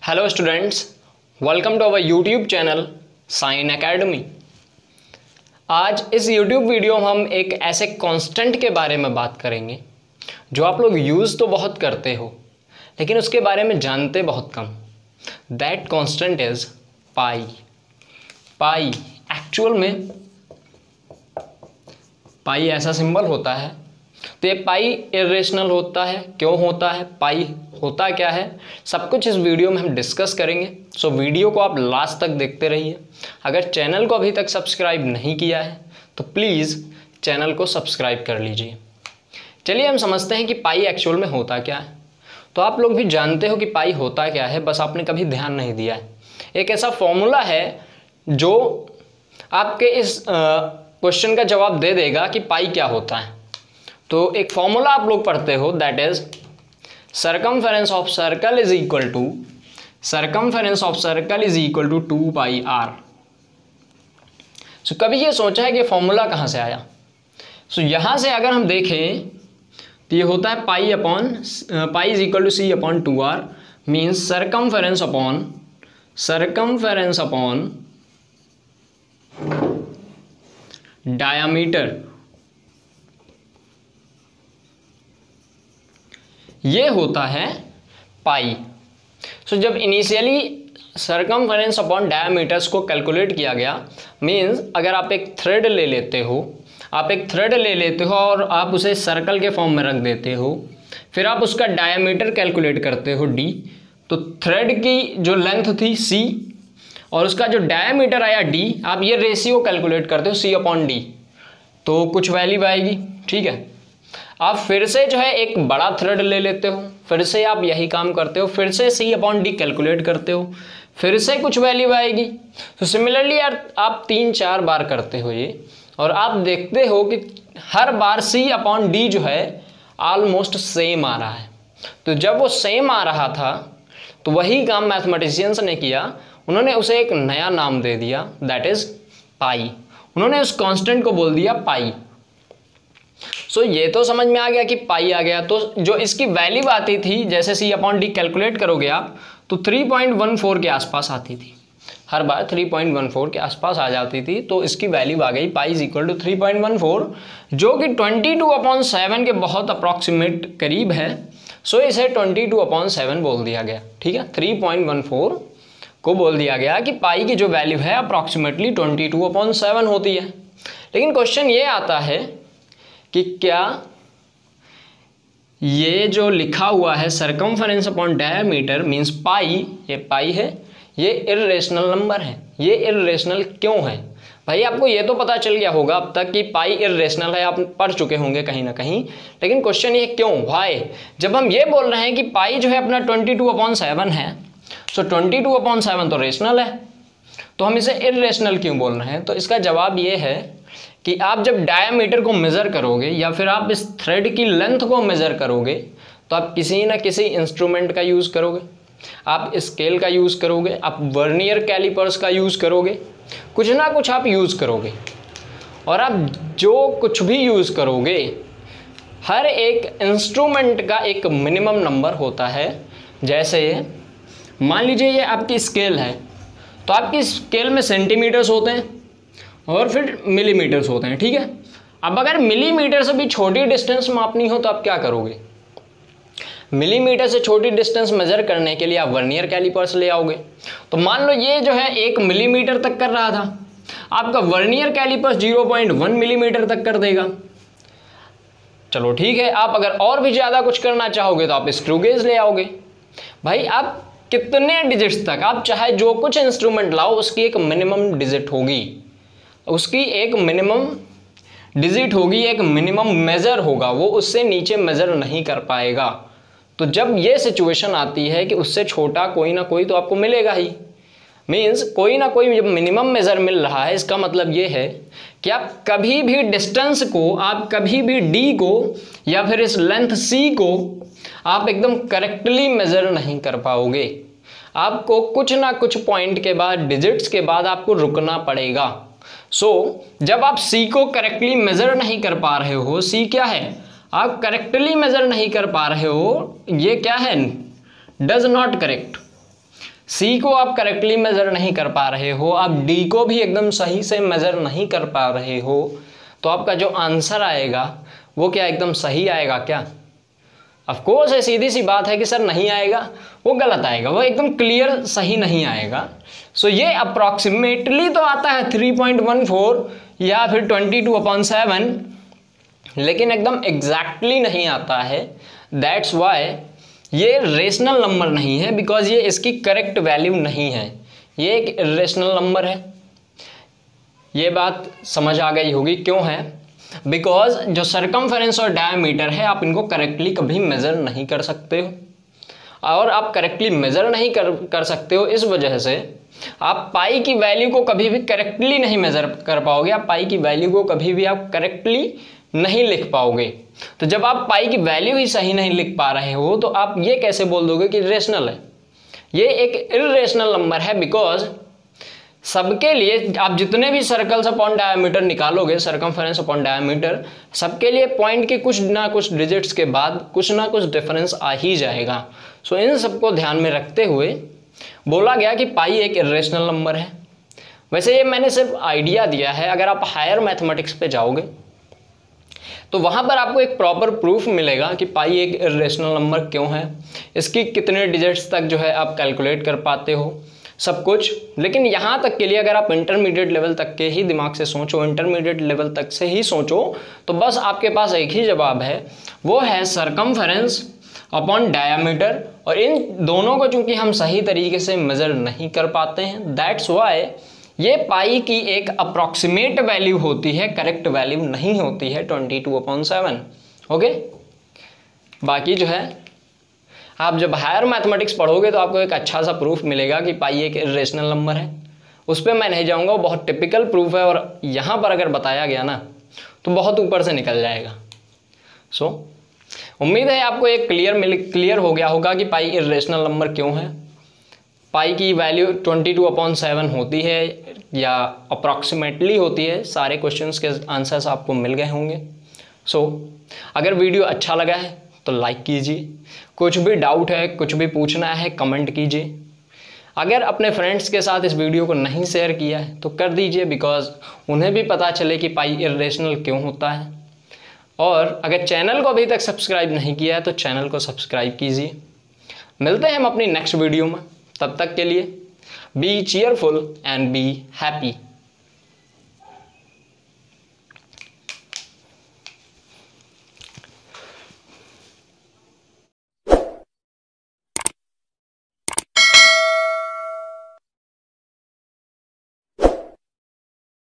Hello students, welcome to our YouTube channel sign academy. आज इस YouTube video में हम एक ऐसे कांस्टेंट के बारे में बात करेंगे जो आप लोग यूज़ तो बहुत करते हो लेकिन उसके बारे में जानते बहुत कम। That constant is pi. Pi actual में पाई ऐसा सिंबल होता है, तो ये पाई इरेशनल होता है। क्यों होता है, पाई होता क्या है, सब कुछ इस वीडियो में हम डिस्कस करेंगे। सो वीडियो को आप लास्ट तक देखते रहिए। अगर चैनल को अभी तक सब्सक्राइब नहीं किया है तो प्लीज़ चैनल को सब्सक्राइब कर लीजिए। चलिए हम समझते हैं कि पाई एक्चुअल में होता क्या है। तो आप लोग भी जानते हो कि पाई होता क्या है, बस आपने कभी ध्यान नहीं दिया है। एक ऐसा फॉर्मूला है जो आपके इस क्वेश्चन का जवाब दे देगा कि पाई क्या होता है। तो एक फॉर्मूला आप लोग पढ़ते हो, that is circumference of circle is equal to 2 pi r। सो कभी ये सोचा है कि फॉर्मूला कहाँ से आया? सो यहाँ से अगर हम देखें तो ये होता है pi is equal to c upon 2r, means circumference upon diameter. ये होता है पाई। सो जब इनिशियली सरकमफेरेंस अपॉन डायमीटर्स को कैलकुलेट किया गया, मीन्स अगर आप एक थ्रेड ले लेते हो और आप उसे सर्कल के फॉर्म में रख देते हो, फिर आप उसका डायमीटर कैलकुलेट करते हो d, तो थ्रेड की जो लेंथ थी c और उसका जो डायमीटर आया d, आप ये रेशियो कैलकुलेट करते हो c अपॉन d, तो कुछ वैल्यू आएगी। ठीक है, आप फिर से जो है एक बड़ा थ्रेड ले लेते हो, फिर से आप यही काम करते हो, फिर से c अपॉन डी कैलकुलेट करते हो, फिर से कुछ वैल्यू आएगी। तो सिमिलरली यार आप 3-4 बार करते हो ये, और आप देखते हो कि हर बार c अपॉन डी जो है ऑलमोस्ट सेम आ रहा है। तो जब वो सेम आ रहा था तो वही काम मैथमेटिशियंस ने किया, उन्होंने उसे एक नया नाम दे दिया, दैट इज पाई। उन्होंने उस कांस्टेंट को बोल दिया पाई। सो ये तो समझ में आ गया कि पाई आ गया। तो जो इसकी वैल्यू आती थी, जैसे सी अपॉन डी कैलकुलेट करोगे आप, तो 3.14 के आसपास आती थी। हर बार 3.14 के आसपास आ जाती थी। तो इसकी वैल्यू आ गई पाई इज इक्वल टू 3.14, जो कि 22/7 के बहुत अप्रॉक्सीमेट करीब है। सो इसे 22/7 बोल दिया गया। ठीक है, 3.14 को बोल दिया गया कि पाई की जो वैल्यू है अप्रॉक्सीमेटली 22/7 होती है। लेकिन क्वेश्चन ये आता है कि क्या ये जो लिखा हुआ है सरकमफेरेंस अपॉन डायमीटर मींस पाई, ये पाई है, ये इर्रेशनल नंबर है। ये इर्रेशनल क्यों है? भाई आपको ये तो पता चल गया होगा अब तक कि पाई इर्रेशनल है, आप पढ़ चुके होंगे कहीं ना कहीं। लेकिन क्वेश्चन ये क्यों, व्हाई? जब हम ये बोल रहे हैं कि पाई जो है अपना 22/7 है, सो 22/7 तो रेशनल है, तो हम इसे इर्रेशनल क्यों बोल रहे हैं? तो इसका जवाब ये है कि आप जब डायमीटर को मेज़र करोगे या फिर आप इस थ्रेड की लेंथ को मेज़र करोगे, तो आप किसी ना किसी इंस्ट्रूमेंट का यूज़ करोगे, आप स्केल का यूज़ करोगे, आप वर्नियर कैलिपर्स का यूज़ करोगे, कुछ ना कुछ आप यूज़ करोगे। और आप जो कुछ भी यूज़ करोगे, हर एक इंस्ट्रूमेंट का एक मिनिमम नंबर होता है। जैसे मान लीजिए ये आपकी स्केल है, तो आपकी स्केल में सेंटीमीटर्स होते हैं और फिर मिलीमीटर्स होते हैं। ठीक है, अब अगर मिलीमीटर से भी छोटी डिस्टेंस मापनी हो तो आप क्या करोगे? मिलीमीटर से छोटी डिस्टेंस मेजर करने के लिए आप वर्नियर कैलिपर्स ले आओगे। तो मान लो ये जो है 1 मिलीमीटर तक कर रहा था, आपका वर्नियर कैलिपर्स 0.1 मिलीमीटर तक कर देगा। चलो ठीक है, आप अगर और भी ज़्यादा कुछ करना चाहोगे तो आप स्क्रू गेज ले आओगे। भाई आप कितने डिजिट्स तक, आप चाहे जो कुछ इंस्ट्रूमेंट लाओ उसकी एक मिनिमम डिजिट होगी, उसकी एक मिनिमम डिजिट होगी, एक मिनिमम मेज़र होगा, वो उससे नीचे मेज़र नहीं कर पाएगा। तो जब ये सिचुएशन आती है कि उससे छोटा कोई ना कोई तो आपको मिलेगा ही, मीन्स कोई ना कोई जब मिनिमम मेज़र मिल रहा है, इसका मतलब ये है कि आप कभी भी डिस्टेंस को, आप कभी भी डी को या फिर इस लेंथ सी को आप एकदम करेक्टली मेज़र नहीं कर पाओगे। आपको कुछ ना कुछ पॉइंट के बाद, डिजिट्स के बाद आपको रुकना पड़ेगा। जब आप C को करेक्टली मेजर नहीं कर पा रहे हो, C क्या है, आप करेक्टली मेजर नहीं कर पा रहे हो, ये क्या है, डज नॉट करेक्ट। सी को आप करेक्टली मेज़र नहीं कर पा रहे हो, आप डी को भी एकदम सही से मेज़र नहीं कर पा रहे हो, तो आपका जो आंसर आएगा वो क्या एकदम सही आएगा क्या? ऑफ कोर्स सीधी सी बात है कि सर नहीं आएगा, वो गलत आएगा, वो एकदम क्लियर सही नहीं आएगा। सो ये अप्रॉक्सीमेटली तो आता है 3.14 या फिर 22/7, लेकिन एकदम एग्जैक्टली नहीं आता है। दैट्स वाई ये रेशनल नंबर नहीं है, बिकॉज ये इसकी करेक्ट वैल्यू नहीं है, ये एक इर्रेशनल नंबर है। ये बात समझ आ गई होगी क्यों है, बिकॉज जो सरकमफेरेंस और डायमीटर है आप इनको करेक्टली कभी मेज़र नहीं कर सकते हो, और आप करेक्टली मेज़र नहीं कर सकते हो इस वजह से आप पाई की वैल्यू को कभी भी करेक्टली नहीं मेज़र कर पाओगे, आप पाई की वैल्यू को कभी भी आप करेक्टली नहीं लिख पाओगे। तो जब आप पाई की वैल्यू ही सही नहीं लिख पा रहे हो तो आप ये कैसे बोल दोगे कि रेशनल है? ये एक इर्रेशनल नंबर है, बिकॉज सबके लिए आप जितने भी सर्कल्स अपॉन डायमीटर निकालोगे, सरकमफेरेंस अपॉन डायमीटर, सबके लिए पॉइंट के कुछ ना कुछ डिजिट्स के बाद कुछ ना कुछ डिफरेंस आ ही जाएगा। सो इन सबको ध्यान में रखते हुए बोला गया कि पाई एक इर्रेशनल नंबर है। वैसे ये मैंने सिर्फ आइडिया दिया है, अगर आप हायर मैथमेटिक्स पे जाओगे तो वहाँ पर आपको एक प्रॉपर प्रूफ मिलेगा कि पाई एक इर्रेशनल नंबर क्यों है, इसकी कितने डिजिट्स तक जो है आप कैलकुलेट कर पाते हो, सब कुछ। लेकिन यहाँ तक के लिए अगर आप इंटरमीडिएट लेवल तक के ही दिमाग से सोचो, इंटरमीडिएट लेवल तक से ही सोचो, तो बस आपके पास एक ही जवाब है, वो है सरकमफेरेंस अपॉन डायमीटर। और इन दोनों को चूंकि हम सही तरीके से मेज़र नहीं कर पाते हैं, दैट्स वाई ये पाई की एक अप्रॉक्सीमेट वैल्यू होती है, करेक्ट वैल्यू नहीं होती है 22/7। ओके, बाकी जो है आप जब हायर मैथमेटिक्स पढ़ोगे तो आपको एक अच्छा सा प्रूफ मिलेगा कि पाई एक इर्रेशनल नंबर है। उस पर मैं नहीं जाऊंगा, वो बहुत टिपिकल प्रूफ है, और यहाँ पर अगर बताया गया ना तो बहुत ऊपर से निकल जाएगा। सो उम्मीद है आपको एक क्लियर हो गया होगा कि पाई इर्रेशनल नंबर क्यों है, पाई की वैल्यू 22/7 होती है या अप्रॉक्सीमेटली होती है। सारे क्वेश्चंस के आंसर्स आपको मिल गए होंगे। सो अगर वीडियो अच्छा लगा है तो लाइक कीजिए, कुछ भी डाउट है, कुछ भी पूछना है, कमेंट कीजिए। अगर अपने फ्रेंड्स के साथ इस वीडियो को नहीं शेयर किया है तो कर दीजिए, बिकॉज उन्हें भी पता चले कि पाई इर्रेशनल क्यों होता है। और अगर चैनल को अभी तक सब्सक्राइब नहीं किया है तो चैनल को सब्सक्राइब कीजिए। मिलते हैं हम अपनी नेक्स्ट वीडियो में, तब तक के लिए be cheerful and be happy.